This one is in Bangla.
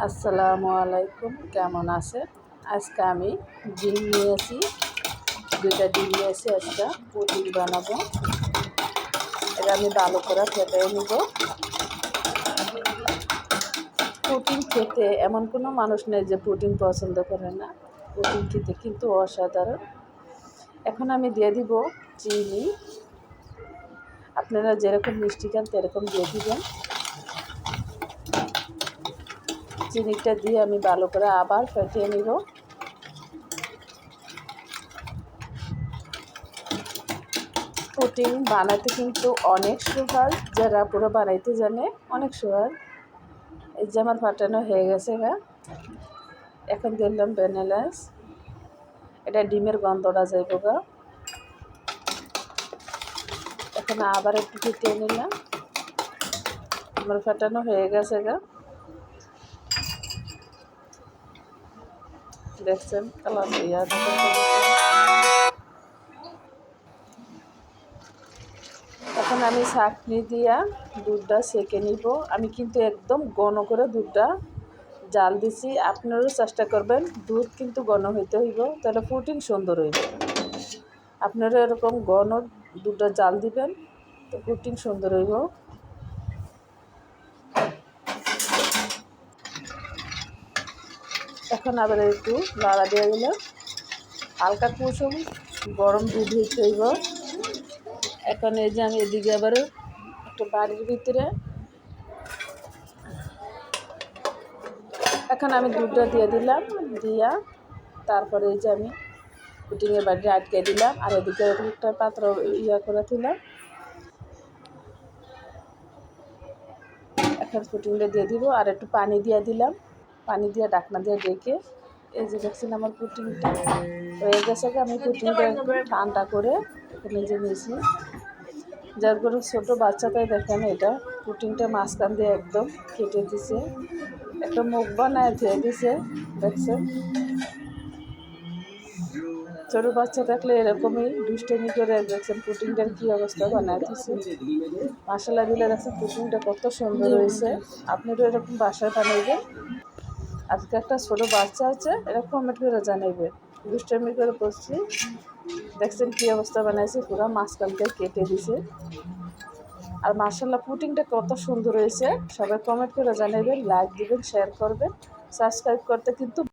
আসসালামু আলাইকুম, কেমন আছেন? আজকে আমি ডিম নিয়েছি, 2টা ডিম নিয়েছি। আজকে পুডিং বানাবো। এটা আমি ভালো করে ফেটে নিব। পুডিং খেতে এমন কোনো মানুষ নেই যে পুডিং পছন্দ করে না। পুডিং খেতে কিন্তু অসাধারণ। এখন আমি দিয়ে দিব চিনি। আপনারা যেরকম মিষ্টি খান সেরকম দিয়ে দিবেন। চিনিটা দিয়ে আমি ভালো করে আবার ফেটিয়ে নিব। পুডিং বানাতে কিন্তু অনেক সহজ, যারা পুরো বানাইতে জানে অনেক সহজ। এই যে আমার ফাটানো হয়ে গেছে গা। এখন দিলাম ভ্যানিলাস, এটা ডিমের গন্ধটা যাইব গা। এখন আবার একটু ফুটিয়ে নিলাম। আমার ফাটানো হয়ে গেছে গা। দেখছেন কালার এখন আমি ছাঁকনি দিয়া দুধটা সেঁকে নিব। আমি কিন্তু একদম ঘন করে দুধটা জাল দিছি। আপনারাও চেষ্টা করবেন দুধ কিন্তু ঘন হইতে হইব, তাহলে পুডিং সুন্দর হইব। আপনারা এরকম ঘন দুধটা জাল দিবেন, তো পুডিং সুন্দর হইব। এখন আবার একটু লাড়া দিয়ে দিলাম। হালকা কুসুম গরম দুধ হইতে হইব। এখন এই যে আমি এদিকে আবার একটা বাড়ির ভিতরে এখন আমি দুধটা দিয়ে দিলাম। দিয়া তারপরে এই যে আমি পুডিংয়ের বাড়িটা আটকে দিলাম, আর এদিকে একটা পাত্র করে দিলাম। এখন পুডিংটা দিয়ে দিব, আর একটু পানি দিয়ে দিলাম। পানি দিয়ে ঢাকনা দিয়ে ডেকে এই যে দেখছেন আমার পুডিংটা হয়ে গেছে। আমি পুডিংটা একটু ঠান্ডা করে এখানে যে নিয়েছি, যার করে ছোটো বাচ্চাটাই দেখেন এটা পুডিংটা মাঝখান দিয়ে একদম কেটে দিছে, একটা মুখ বানায় ধুয়ে দিছে। দেখছেন ছোটো বাচ্চা থাকলে এরকমই দুষ্টমি করে। দেখছেন পুডিংটার কী অবস্থা বানায় দিছে। মশলা দিলে দেখছেন পুডিংটা কত সুন্দর হয়েছে। আপনারও এরকম বাসায় বানাইবেন। আজকে একটা ছোটো বাচ্চা আছে, এরকম কমেন্ট করে জানাইবে। দুষ্টমি করে করছি, দেখছেন কী অবস্থা বানাইছে, পুরো মাঝখান দিয়ে কেটে দিছে। আর মাশাআল্লাহ পুডিংটা কত সুন্দর হয়েছে। সবাই কমেন্ট করে জানাইবেন, লাইক দিবেন, শেয়ার করবেন, সাবস্ক্রাইব করতে কিন্তু